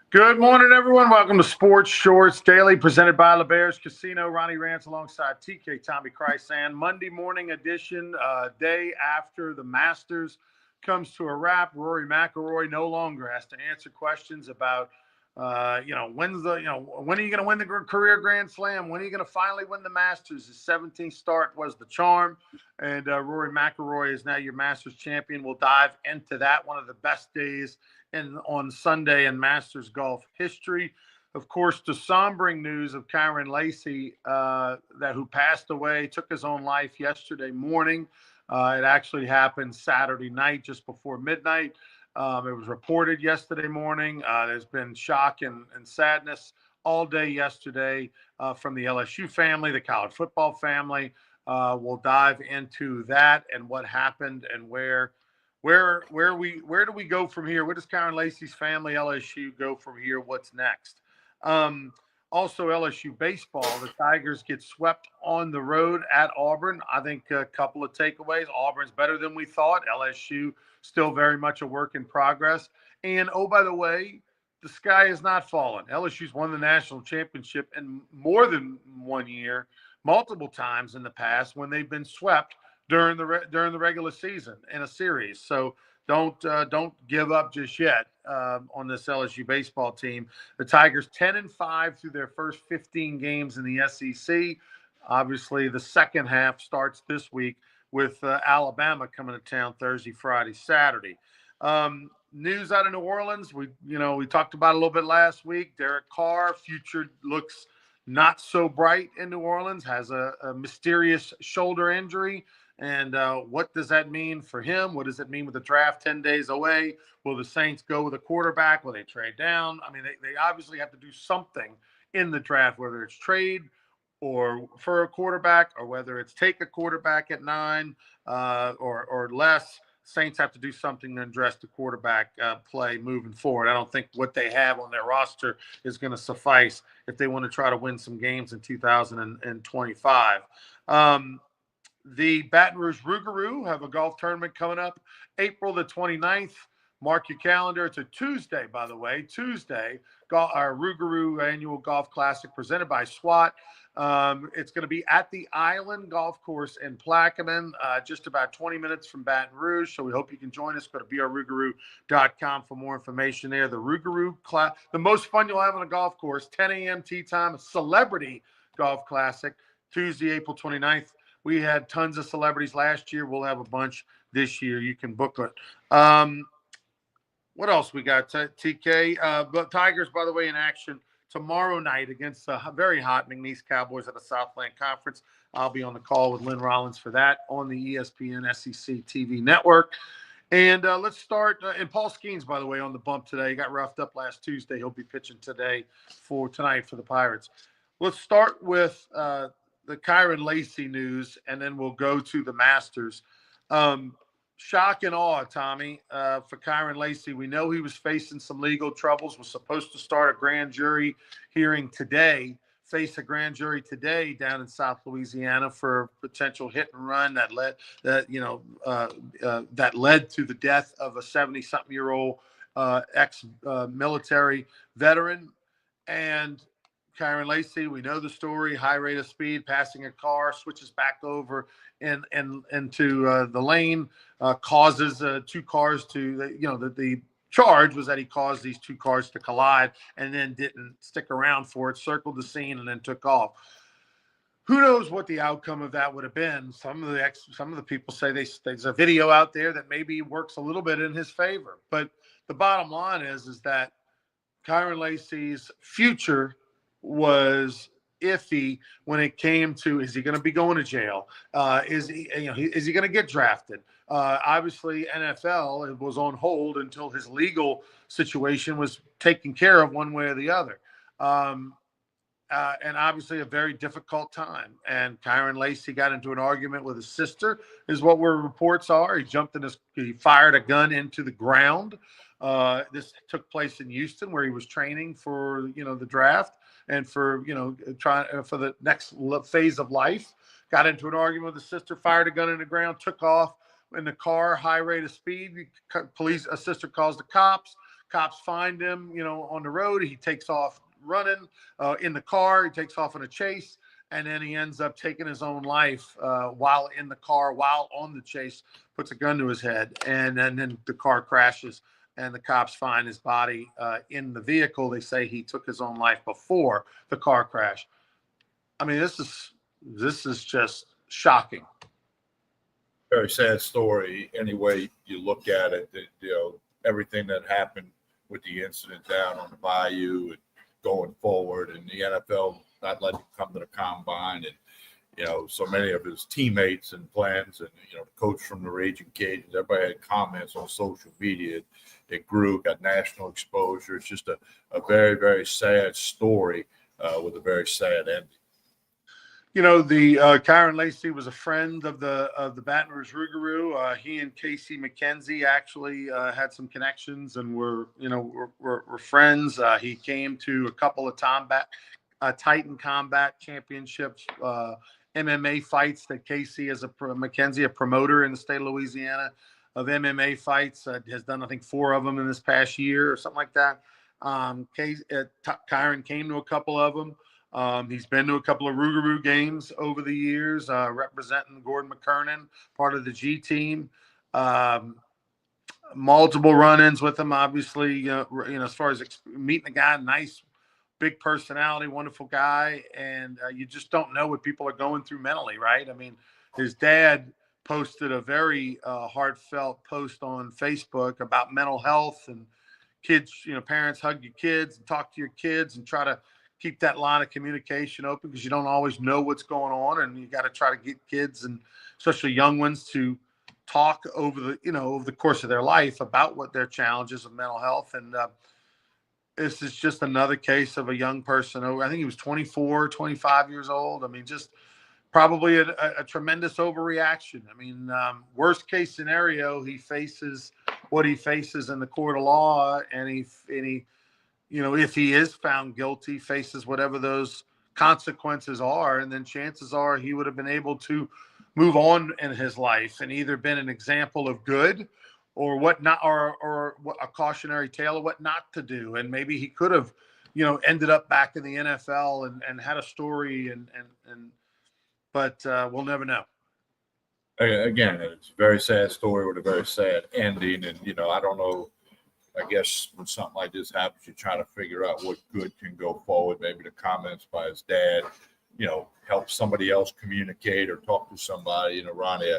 Good morning, everyone. Welcome to Sports Shorts Daily, presented by LeBears Casino. Ronnie Rance alongside TK Tommy Chrysan. Monday morning edition, day after the Masters comes to a wrap. Rory McIlroy no longer has to answer questions about, when are you going to win the career Grand Slam? When are you going to finally win the Masters? His 17th start was the charm, and Rory McIlroy is now your Masters champion. We'll dive into that. One of the best days on Sunday in Masters golf history. Of course, the sombering news of Kyron Lacey, who passed away, took his own life yesterday morning. It actually happened Saturday night, just before midnight. It was reported yesterday morning. There's been shock and sadness all day yesterday from the LSU family, the college football family. We'll dive into that and what happened and where do we go from here? Where does Kyron Lacey's family, LSU, go from here? What's next? Um, Also, LSU baseball, the Tigers get swept on the road at Auburn. I think a couple of takeaways. Auburn's better than we thought. LSU still very much a work in progress. And oh, by the way, the sky has not fallen. LSU's won the national championship in more than 1 year, multiple times in the past when they've been swept during the regular season in a series. So don't give up just yet on this LSU baseball team. The Tigers 10-5 through their first 15 games in the SEC. Obviously, the second half starts this week with Alabama coming to town Thursday, Friday, Saturday. News out of New Orleans. We talked about it a little bit last week. Derek Carr future looks not so bright in New Orleans. Has a mysterious shoulder injury. And what does that mean for him? What does it mean with the draft 10 days away? Will the Saints go with a quarterback? Will they trade down? I mean, they obviously have to do something in the draft, whether it's trade or for a quarterback or whether it's take a quarterback at 9 or less. Saints have to do something to address the quarterback play moving forward. I don't think what they have on their roster is going to suffice if they want to try to win some games in 2025. The Baton Rouge Rougarou have a golf tournament coming up April the 29th. Mark your calendar. It's a Tuesday, by the way. Tuesday, our Rougarou Annual Golf Classic presented by SWAT. It's going to be at the Island Golf Course in Plaquemine, just about 20 minutes from Baton Rouge. So we hope you can join us. Go to brrougarou.com for more information there. The Rougarou class, the most fun you'll have on a golf course, 10 a.m. tee time, a celebrity golf classic, Tuesday, April 29th. We had tons of celebrities last year. We'll have a bunch this year. You can book it. What else we got, TK? But Tigers, by the way, in action tomorrow night against the very hot McNeese Cowboys at the Southland Conference. I'll be on the call with Lynn Rollins for that on the ESPN SEC TV network. And let's start. And Paul Skeens, by the way, on the bump today. He got roughed up last Tuesday. He'll be pitching tonight for the Pirates. Let's start with the Kyron Lacey news, and then we'll go to the Masters. Shock and awe, Tommy, for Kyron Lacey. We know he was facing some legal troubles, was supposed to start a grand jury hearing today, face a grand jury today down in South Louisiana for a potential hit and run that led to the death of a 70-something-year-old ex-military veteran. And Kyron Lacey, we know the story, high rate of speed, passing a car, switches back over into the lane, causes two cars to, the charge was that he caused these two cars to collide and then didn't stick around for it, circled the scene, and then took off. Who knows what the outcome of that would have been? Some of the people say there's a video out there that maybe works a little bit in his favor. But the bottom line is that Kyron Lacey's future was iffy when it came to, is he going to be going to jail? Is he going to get drafted? Obviously, NFL was on hold until his legal situation was taken care of one way or the other. And obviously a very difficult time. And Kyron Lacey got into an argument with his sister, is what where reports are. He fired a gun into the ground. This took place in Houston, where he was training for, the draft and for, trying for the next phase of life. Got into an argument with his sister, fired a gun in the ground, took off in the car, high rate of speed. A sister calls the cops. Cops find him, on the road. He takes off running in the car. He takes off on a chase, and then he ends up taking his own life while in the car, while on the chase, puts a gun to his head, and then the car crashes, and the cops find his body in the vehicle. They say he took his own life before the car crash. I mean, this is just shocking. Very sad story. Any way you look at it, everything that happened with the incident down on the bayou and going forward, and the NFL not letting him come to the combine, and so many of his teammates and plans, and the coach from the Raging Cajuns, everybody had comments on social media. It grew, got national exposure. It's just a very, very sad story with a very sad ending. The Kyron Lacy was a friend of the Baton Rouge Rougarou. He and Casey McKenzie actually had some connections and were friends. He came to a couple of Titan Combat Championships MMA fights that Casey, as McKenzie, a promoter in the state of Louisiana of MMA fights, has done, I think, 4 of them in this past year or something like that. Kyron came to a couple of them. He's been to a couple of Rougarou games over the years, representing Gordon McKernan, part of the G team. Multiple run-ins with him, obviously. As far as meeting the guy, nice, big personality, wonderful guy, and you just don't know what people are going through mentally, right? I mean, his dad posted a very heartfelt post on Facebook about mental health and kids. Parents, hug your kids and talk to your kids and try to keep that line of communication open, because you don't always know what's going on, and you got to try to get kids, and especially young ones, to talk over the course of their life about what their challenges of mental health. And this is just another case of a young person. I think he was 24, 25 years old. I mean, just probably a tremendous overreaction. I mean, worst case scenario, he faces what he faces in the court of law, and he if he is found guilty, faces whatever those consequences are, and then chances are he would have been able to move on in his life and either been an example of good or what not, or a cautionary tale of what not to do. And maybe he could have, ended up back in the NFL and had a story, but we'll never know. Again, it's a very sad story with a very sad ending. And, I don't know, I guess when something like this happens, you try to figure out what good can go forward. Maybe the comments by his dad, help somebody else communicate or talk to somebody. Ronnie,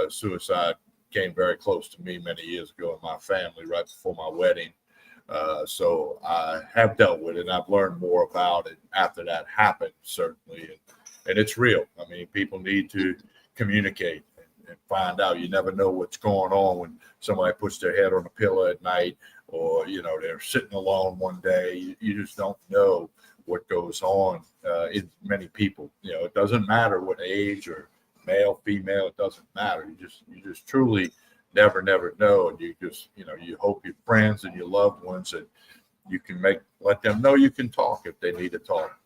suicide came very close to me many years ago in my family right before my wedding. So I have dealt with it, and I've learned more about it after that happened, certainly. And it's real. I mean, people need to communicate and find out. You never know what's going on when somebody puts their head on a pillow at night, or they're sitting alone one day. You just don't know what goes on in many people. It doesn't matter what age or male, female, it doesn't matter. You just truly never know. And you just you hope your friends and your loved ones that you can let them know you can talk if they need to talk.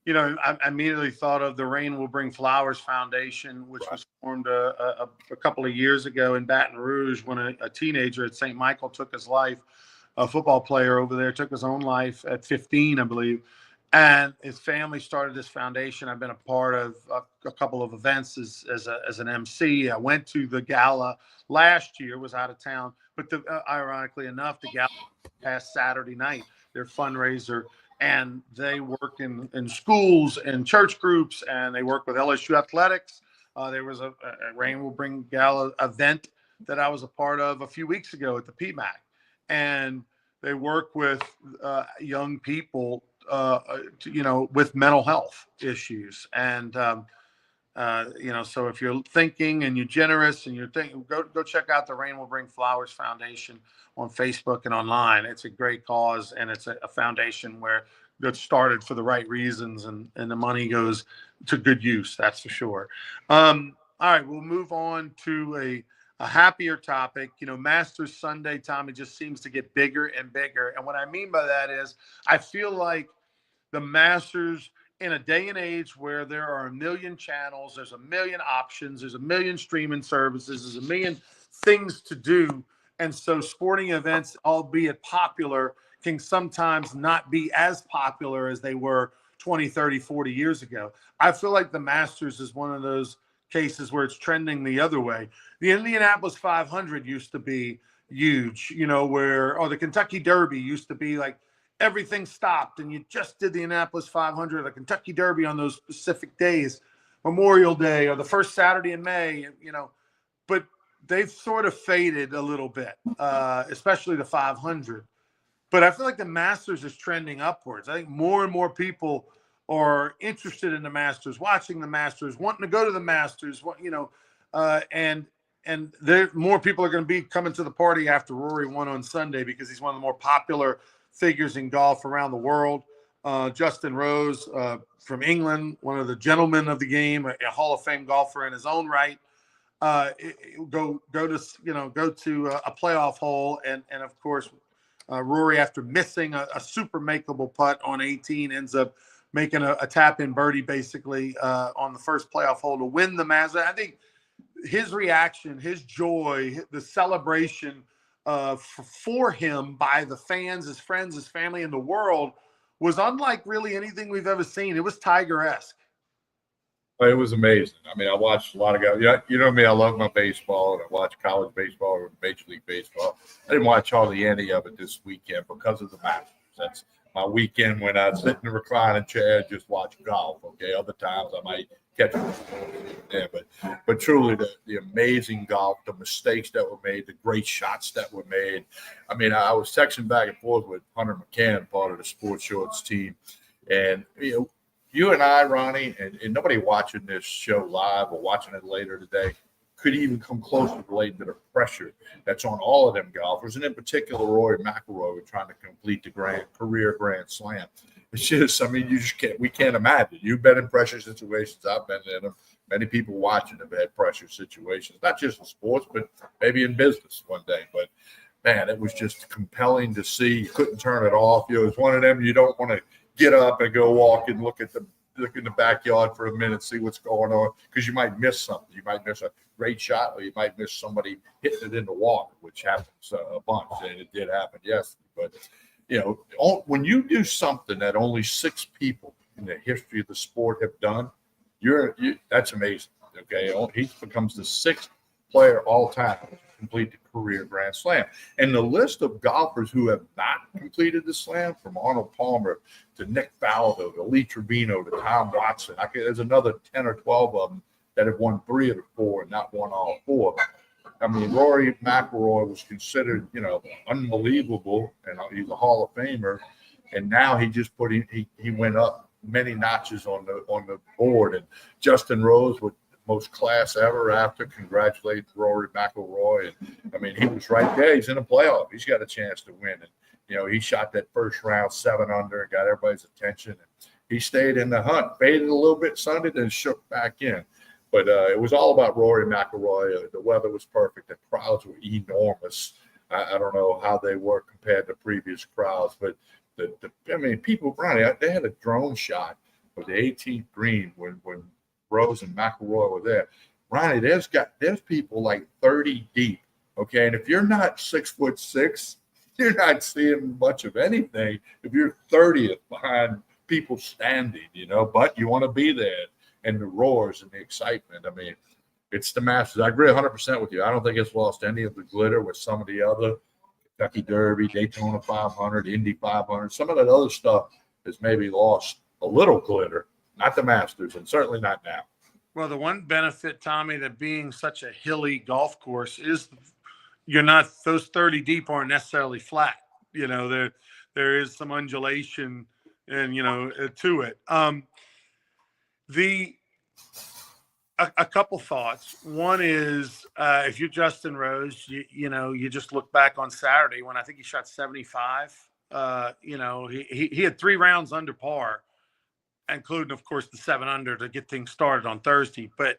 I immediately thought of the Rain Will Bring Flowers Foundation, which was formed a couple of years ago in Baton Rouge when a teenager at St. Michael took his life. A football player over there took his own life at 15, I believe. And his family started this foundation. I've been a part of a couple of events as an MC. I went to the gala last year, was out of town. But ironically enough, the gala past Saturday night, their fundraiser. And they work in schools and church groups, and they work with LSU athletics. There was a Rain Will Bring Gala event that I was a part of a few weeks ago at the PMAC. And they work with young people, with mental health issues. And, so if you're thinking and you're generous and you're thinking, go check out the Rain Will Bring Flowers Foundation on Facebook and online. It's a great cause, and it's a foundation where that's started for the right reasons, and the money goes to good use. That's for sure. All right, we'll move on to a happier topic. Masters Sunday, Tommy, just seems to get bigger and bigger. And what I mean by that is I feel like the Masters, in a day and age where there are a million channels, there's a million options, there's a million streaming services, there's a million things to do, And so sporting events, albeit popular, can sometimes not be as popular as they were 20, 30, 40 years ago. I feel like the Masters is one of those cases where it's trending the other way. The Indianapolis 500 used to be huge, or the Kentucky Derby used to be like everything stopped and you just did the Indianapolis 500, the Kentucky Derby on those specific days, Memorial Day or the first Saturday in May, but they've sort of faded a little bit, especially the 500. But I feel like the Masters is trending upwards. I think more and more people are interested in the Masters, watching the Masters, wanting to go to the Masters, and there more people are going to be coming to the party after Rory won on Sunday because he's one of the more popular figures in golf around the world. Justin Rose from England, one of the gentlemen of the game, a Hall of Fame golfer in his own right. Go to a playoff hole, and of course Rory, after missing a super makeable putt on 18, ends up making a tap-in birdie basically on the first playoff hole to win the Masters. I think his reaction, his joy, the celebration for him by the fans, his friends, his family, and the world was unlike really anything we've ever seen. It was Tiger-esque. It was amazing. I mean, I watched a lot of guys. Yeah, you know me, I love my baseball, and I watch college baseball or Major League Baseball. I didn't watch hardly any of it this weekend because of the Masters. That's my weekend when I sit in the reclining chair and just watch golf. Okay, other times I might catch there, but truly the amazing golf, the mistakes that were made, the great shots that were made. I mean, I was texting back and forth with Hunter McCann, part of the Sports Shorts team, and you and I, Ronnie, and nobody watching this show live or watching it later today could even come close to relating to the pressure that's on all of them golfers, and in particular Rory McIlroy trying to complete the career Grand Slam. It's just, I mean, we can't imagine. You've been in pressure situations. I've been in them. Many people watching have had pressure situations, not just in sports, but maybe in business one day. But man, it was just compelling to see. You couldn't turn it off. It was one of them you don't want to get up and go walk and look in the backyard for a minute, see what's going on, because you might miss something. You might miss a great shot, or you might miss somebody hitting it in the water, which happens a bunch, and it did happen yesterday. But when you do something that only 6 people in the history of the sport have done, that's amazing. Okay, he becomes the 6th player all time to complete the career Grand Slam. And the list of golfers who have not completed the slam, from Arnold Palmer to Nick Faldo to Lee Trevino to Tom Watson, there's another 10 or 12 of them that have won 3 of the 4 and not won all 4. I mean, Rory McIlroy was considered, unbelievable, and he's a Hall of Famer. And now he just he went up many notches on the board. And Justin Rose with most class ever after congratulate Rory McIlroy. And I mean, he was right there. He's in a playoff. He's got a chance to win. And he shot that first round 7 under and got everybody's attention. And he stayed in the hunt, faded a little bit Sunday, then shook back in. But it was all about Rory McIlroy. The weather was perfect. The crowds were enormous. I don't know how they were compared to previous crowds, but people, Ronnie, they had a drone shot of the 18th green when Rose and McIlroy were there. Ronnie, there's people like 30 deep. Okay, and if you're not 6'6", you're not seeing much of anything. If you're 30th behind people standing, but you want to be there. And the roars and the excitement. I mean, it's the Masters. I agree 100% with you. I don't think it's lost any of the glitter with some of the other Kentucky Derby, Daytona 500, Indy 500. Some of that other stuff has maybe lost a little glitter, not the Masters, and certainly not now. Well, the one benefit, Tommy, that being such a hilly golf course is those 30 deep aren't necessarily flat. There is some undulation and, to it. A couple thoughts. One is if you're Justin Rose, you just look back on Saturday when I think he shot 75. He had 3 rounds under par, including, of course, the 7 under to get things started on Thursday. But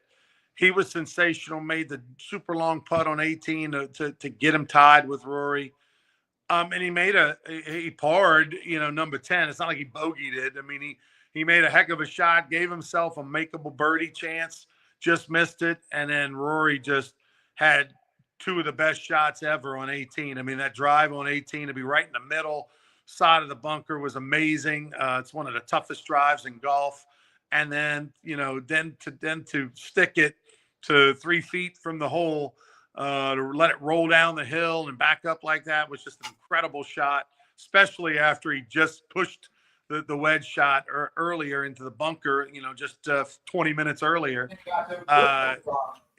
he was sensational. Made the super long putt on 18 to get him tied with Rory. And he parred, number 10. It's not like he bogeyed it. I mean, he made a heck of a shot, gave himself a makeable birdie chance, just missed it. And then Rory just had two of the best shots ever on 18. I mean, that drive on 18 to be right in the middle side of the bunker was amazing. It's one of the toughest drives in golf. And then, then to stick it to 3 feet from the hole, to let it roll down the hill and back up like that was just an incredible shot, especially after he just pushed the wedge shot earlier into the bunker, just 20 minutes earlier.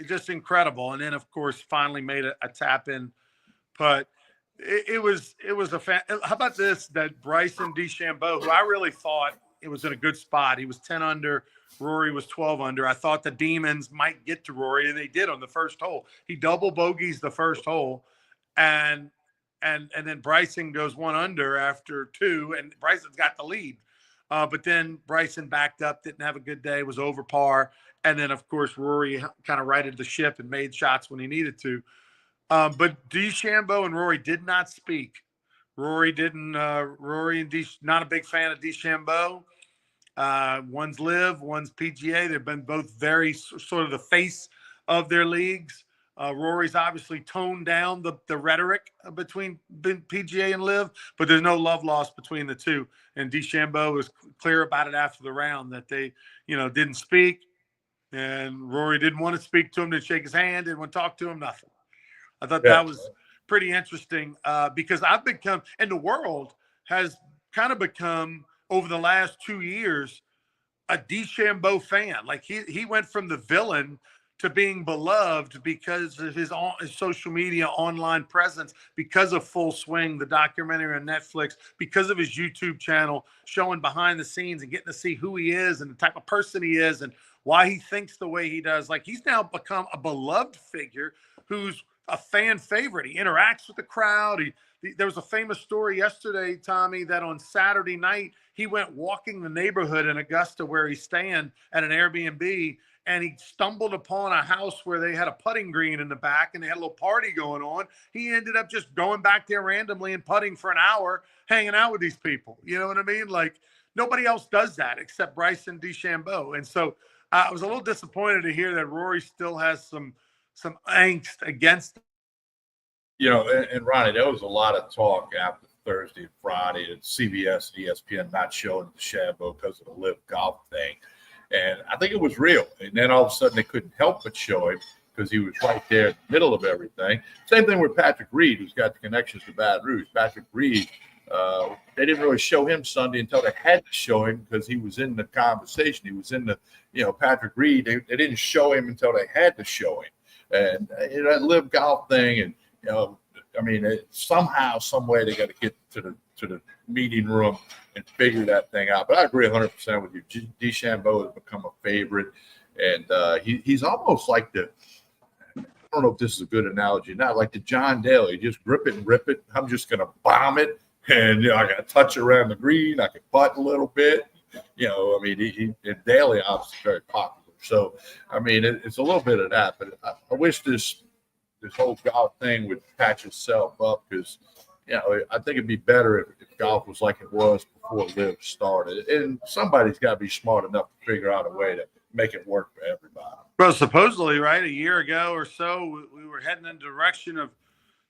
Just incredible. And then, of course, finally made a tap in. But it was a fan. How about this? That Bryson DeChambeau, who I really thought it was in a good spot. He was 10 under. Rory was 12 under. I thought the Demons might get to Rory, and they did on the first hole. He double bogeys the first hole, and then Bryson goes 1 under after 2, and Bryson's got the lead. But then Bryson backed up, didn't have a good day, was over par. And then, of course, Rory kind of righted the ship and made shots when he needed to. But DeChambeau and Rory did not speak. Rory didn't. Rory and not a big fan of DeChambeau. One's Live, one's PGA. They've been both very sort of the face of their leagues. Rory's obviously toned down the rhetoric between PGA and Live, but there's no love lost between the two. And DeChambeau was clear about it after the round that they, didn't speak. And Rory didn't want to speak to him, didn't shake his hand, didn't want to talk to him, nothing. I thought that was pretty interesting because I've become, and the world has kind of become over the last 2 years, a DeChambeau fan. Like he went from the villain to being beloved because of his social media online presence, because of Full Swing, the documentary on Netflix, because of his YouTube channel showing behind the scenes and getting to see who he is and the type of person he is and why he thinks the way he does. Like he's now become a beloved figure who's a fan favorite. He interacts with the crowd. There was a famous story yesterday, Tommy, that on Saturday night, he went walking the neighborhood in Augusta where he's staying at an Airbnb, and he stumbled upon a house where they had a putting green in the back and they had a little party going on. He ended up just going back there randomly and putting for an hour, hanging out with these people. You know what I mean? Like nobody else does that except Bryson DeChambeau. And so I was a little disappointed to hear that Rory still has some angst against. And Ronnie, there was a lot of talk after Thursday and Friday at CBS and ESPN not showing DeChambeau because of the Live Golf thing. And I think it was real. And then all of a sudden they couldn't help but show him because he was right there in the middle of everything. Same thing with Patrick Reed, who's got the connections to Baton Rouge. Patrick Reed, they didn't really show him Sunday until they had to show him because he was in the conversation. He was in the, Patrick Reed. They didn't show him until they had to show him. And that Live Golf thing, and somehow, some way, they got to get to the meeting room and figure that thing out. But I agree 100% with you. DeChambeau has become a favorite, and he's almost like I don't know if this is a good analogy, not like the John Daly. Just grip it and rip it. I'm just going to bomb it, and I got to touch around the green. I can putt a little bit. He Daly obviously very popular. So, it's a little bit of that, but I wish this whole golf thing would patch itself up because, I think it'd be better if golf was like it was before Live started. And somebody's got to be smart enough to figure out a way to make it work for everybody. Well, supposedly, right, a year ago or so, we were heading in the direction of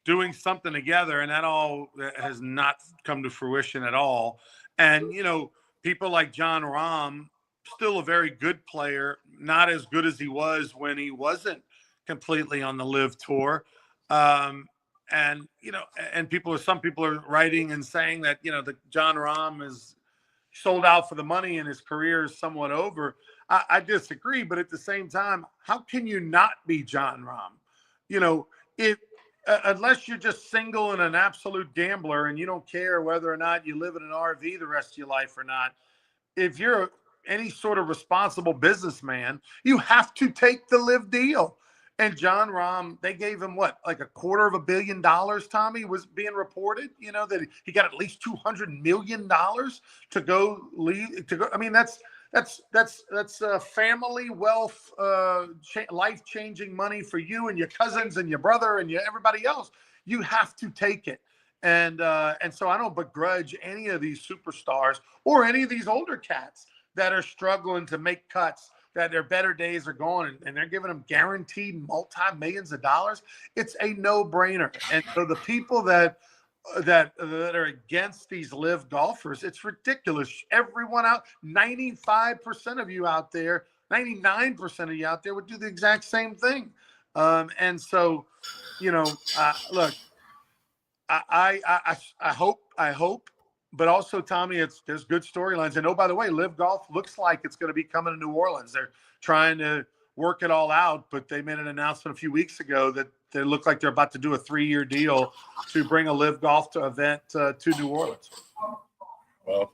doing something together, and that all has not come to fruition at all. And, people like John Rahm, still a very good player, not as good as he was when he wasn't completely on the Live tour. And some people are writing and saying that, the John Rahm is sold out for the money and his career is somewhat over. I disagree, but at the same time, how can you not be John Rahm? Unless you're just single and an absolute gambler and you don't care whether or not you live in an RV the rest of your life or not, if you're any sort of responsible businessman, you have to take the Live deal. And John Rahm, they gave him what, like $250 million, Tommy, was being reported, that he got at least $200 million to go leave. That's family wealth, life-changing money for you and your cousins and your brother and everybody else. You have to take it. And so I don't begrudge any of these superstars or any of these older cats that are struggling to make cuts that their better days are gone, and they're giving them guaranteed multi-millions of dollars. It's a no-brainer. And so the people that are against these live golfers, it's ridiculous. Everyone out, 95% of you out there, 99% of you out there would do the exact same thing. And so, look, I hope, but also, Tommy, there's good storylines. And oh, by the way, Live Golf looks like it's going to be coming to New Orleans. They're trying to work it all out, but they made an announcement a few weeks ago that they look like they're about to do a 3-year deal to bring a Live Golf event to New Orleans. Well,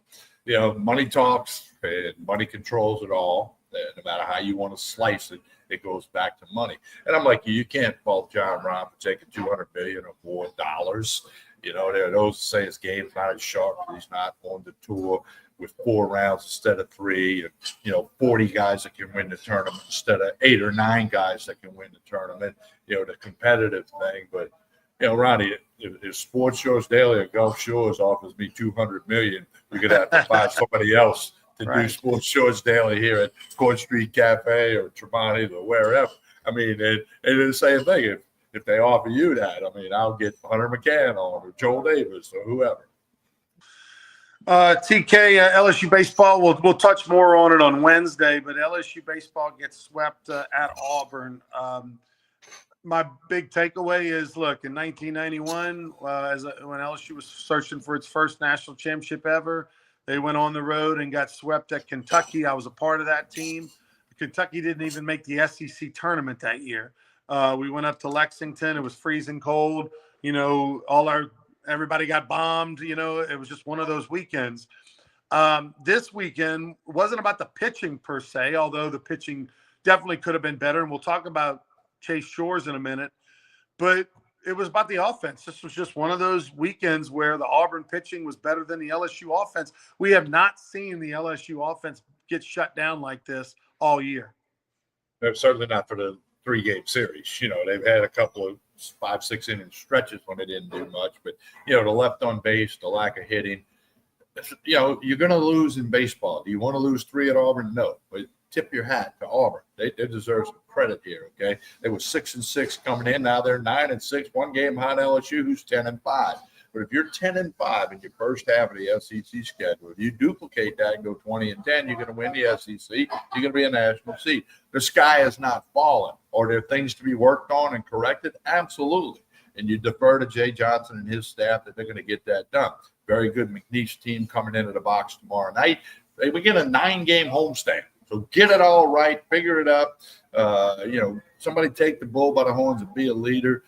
money talks and money controls it all. No matter how you want to slice it, it goes back to money. And I'm like, you can't fault John Rahm for taking $200 million or more dollars. There are those who say his game's not as sharp, he's not on the tour with 4 rounds instead of 3, and 40 guys that can win the tournament instead of 8 or 9 guys that can win the tournament. The competitive thing. But Ronnie, if Sports Shores Daily or Gulf Shores offers me $200 million, you're gonna have to find somebody else to do Sports Shores Daily here at Court Street Cafe or Tremonti or wherever. I mean, and it's the same thing. If they offer you that, I mean, I'll get Hunter McCann on or Joel Davis or whoever. TK, LSU baseball, we'll touch more on it on Wednesday, but LSU baseball gets swept at Auburn. My big takeaway is, look, in 1991, when LSU was searching for its first national championship ever, they went on the road and got swept at Kentucky. I was a part of that team. Kentucky didn't even make the SEC tournament that year. We went up to Lexington. It was freezing cold. Everybody got bombed. It was just one of those weekends. This weekend wasn't about the pitching per se, although the pitching definitely could have been better. And we'll talk about Chase Shores in a minute. But it was about the offense. This was just one of those weekends where the Auburn pitching was better than the LSU offense. We have not seen the LSU offense get shut down like this all year. No, certainly not for the 3-game series. They've had a couple of 5-6 inning stretches when they didn't do much, but the left on base, the lack of hitting, you're going to lose in baseball. Do you want to lose 3 at Auburn? No, but tip your hat to Auburn. They deserve some credit here. Okay, they were 6-6 coming in. Now they're 9-6, 1 game behind LSU, who's 10-5. But if you're 10-5 in your first half of the SEC schedule, if you duplicate that and go 20-10, you're going to win the SEC. You're going to be a national seed. The sky is not falling. Are there things to be worked on and corrected? Absolutely. And you defer to Jay Johnson and his staff that they're going to get that done. Very good McNeese team coming into the box tomorrow night. They begin a 9-game homestand. So get it all right, figure it up. Somebody take the bull by the horns and be a leader.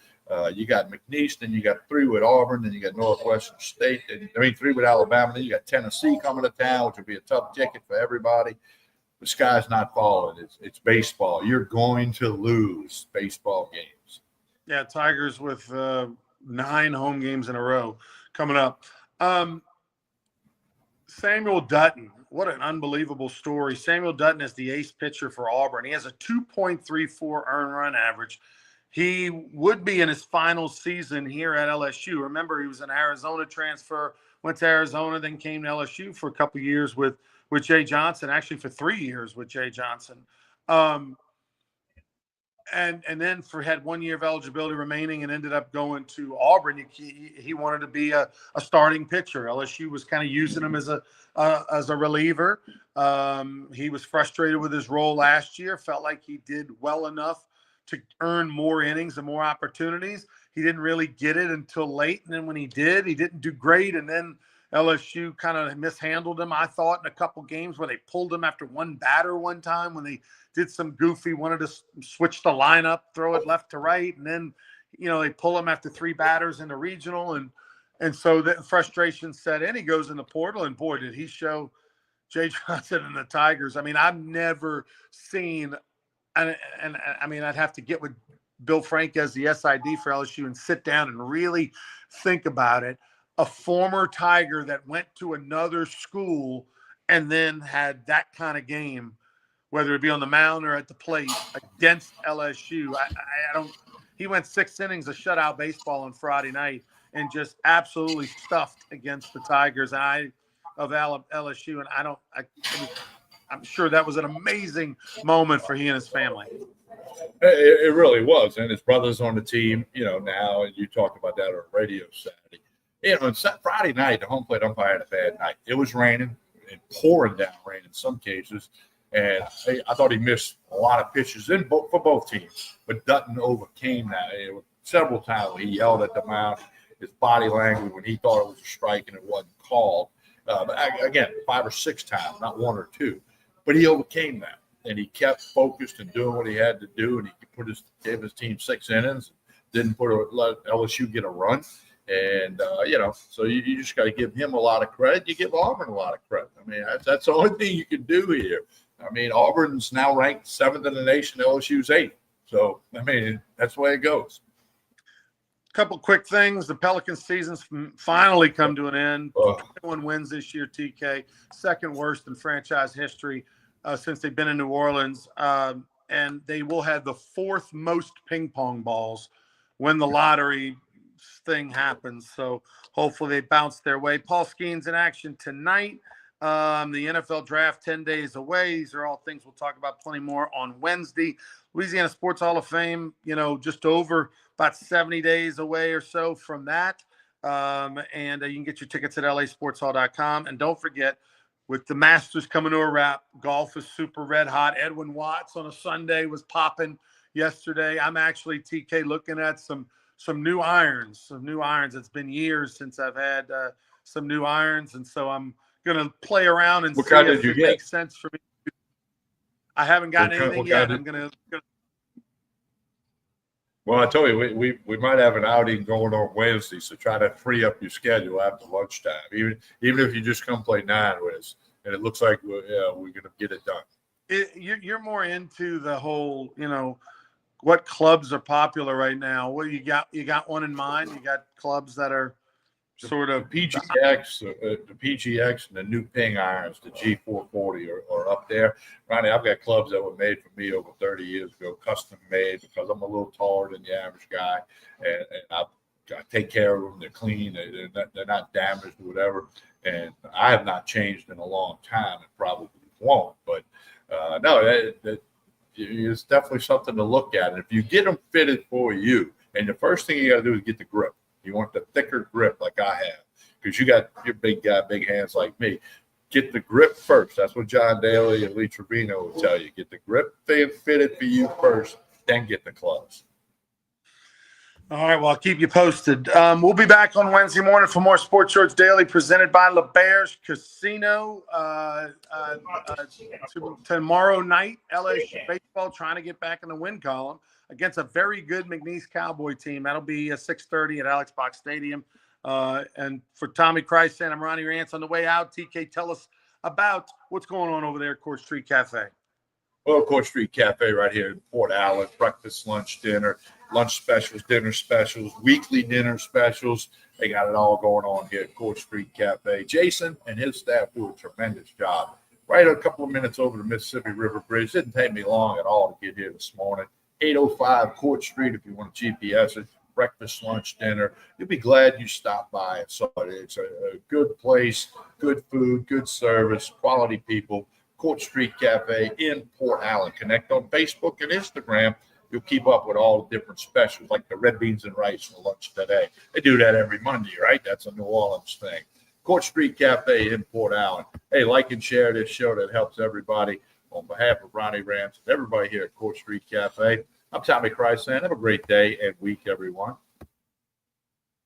You got McNeese, then you got 3 with Auburn, then you got Northwestern State, 3 with Alabama, then you got Tennessee coming to town, which will be a tough ticket for everybody. The sky's not falling. It's baseball. You're going to lose baseball games. Yeah, Tigers with 9 home games in a row coming up. Samuel Dutton, what an unbelievable story. Samuel Dutton is the ace pitcher for Auburn. He has a 2.34 earned run average. He would be in his final season here at LSU. Remember, he was an Arizona transfer, went to Arizona, then came to LSU for a couple of years with Jay Johnson, actually for 3 years with Jay Johnson. And then had 1 year of eligibility remaining and ended up going to Auburn. He wanted to be a starting pitcher. LSU was kind of using him as a reliever. He was frustrated with his role last year, felt like he did well enough to earn more innings and more opportunities. He didn't really get it until late. And then when he did, he didn't do great. And then LSU kind of mishandled him, I thought, in a couple games where they pulled him after one batter one time when they did some goofy, wanted to switch the lineup, throw it left to right. And then, they pull him after 3 batters in the regional. And so the frustration set in. He goes in the portal, and boy, did he show Jay Johnson and the Tigers. I mean, I've never seen and I mean, I'd have to get with Bill Frank as the SID for LSU and sit down and really think about it. A former Tiger that went to another school and then had that kind of game, whether it be on the mound or at the plate against LSU. I don't. He went 6 innings of shutout baseball on Friday night and just absolutely stuffed against the Tigers of LSU. And I'm sure that was an amazing moment for he and his family. It really was. And his brother's on the team, now, and you talked about that on radio Saturday. On Friday night, the home plate umpire had a bad night. It was raining and pouring down rain in some cases. And I thought he missed a lot of pitches for both teams. But Dutton overcame that. Several times he yelled at the mound, his body language when he thought it was a strike and it wasn't called. But again, 5 or 6 times, not 1 or 2. But he overcame that. And he kept focused and doing what he had to do. And he gave his team 6 innings, didn't let LSU get a run. And, so you just got to give him a lot of credit. You give Auburn a lot of credit. I mean, that's the only thing you can do here. I mean, Auburn's now ranked 7th in the nation. LSU's 8th. So, I mean, that's the way it goes. Couple quick things. The Pelicans season's finally come to an end. 21 wins this year, TK. Second worst in franchise history since they've been in New Orleans. And they will have the 4th most ping pong balls when the lottery thing happens. So hopefully they bounce their way. Paul Skeens in action tonight. The NFL draft 10 days away. These are all things we'll talk about plenty more on Wednesday. Louisiana Sports Hall of Fame, just over about 70 days away or so from that. And you can get your tickets at lasportshall.com. And don't forget, with the Masters coming to a wrap, golf is super red hot. Edwin Watts on a Sunday was popping yesterday. I'm actually, TK, looking at some new irons. It's been years since I've had some new irons. And so I'm going to play around and see if it makes sense for me. I haven't gotten anything yet. I'm going to. Well, I told you, we might have an outing going on Wednesday, so try to free up your schedule after lunchtime. Even if you just come play 9 with us, and it looks like we're going to get it done. You're more into the whole, what clubs are popular right now. What you got one in mind? You got clubs that are sort of PGX, the PGX and the new ping irons, the G440 are up there. Ronnie, I've got clubs that were made for me over 30 years ago, custom made because I'm a little taller than the average guy, and I take care of them. They're clean. They're not damaged or whatever. And I have not changed in a long time and probably won't. But no, it's definitely something to look at. And if you get them fitted for you, and the first thing you got to do is get the grip. You want the thicker grip like I have, because you got your big guy, big hands like me. Get the grip first. That's what John Daly and Lee Trevino will tell you. Get the grip thing fitted for you first, then get the clubs. All right, well, I'll keep you posted. We'll be back on Wednesday morning for more Sports Shorts Daily presented by LeBear's Casino. Tomorrow night, LSU baseball trying to get back in the win column against a very good McNeese Cowboy team. That'll be 6:30 at Alex Box Stadium. And for Tommy Christ and I'm Ronnie Rance on the way out. TK, tell us about what's going on over there at Court Street Cafe. Well, Court Street Cafe right here in Port Allen. Breakfast, lunch, dinner, lunch specials, dinner specials, weekly dinner specials. They got it all going on here at Court Street Cafe. Jason and his staff do a tremendous job. Right a couple of minutes over the Mississippi River Bridge. Didn't take me long at all to get here this morning. 805 Court Street if you want to GPS it. Breakfast, lunch, dinner. You'll be glad you stopped by and saw it. It's a good place, good food, good service, quality people. Court Street Cafe in Port Allen. Connect on Facebook and Instagram. You'll keep up with all the different specials, like the red beans and rice for lunch today. They do that every Monday, right? That's a New Orleans thing. Court Street Cafe in Port Allen. Hey, like and share this show. That helps everybody. On behalf of Ronnie Rance and everybody here at Court Street Cafe, I'm Tommy Christ saying have a great day and week, everyone.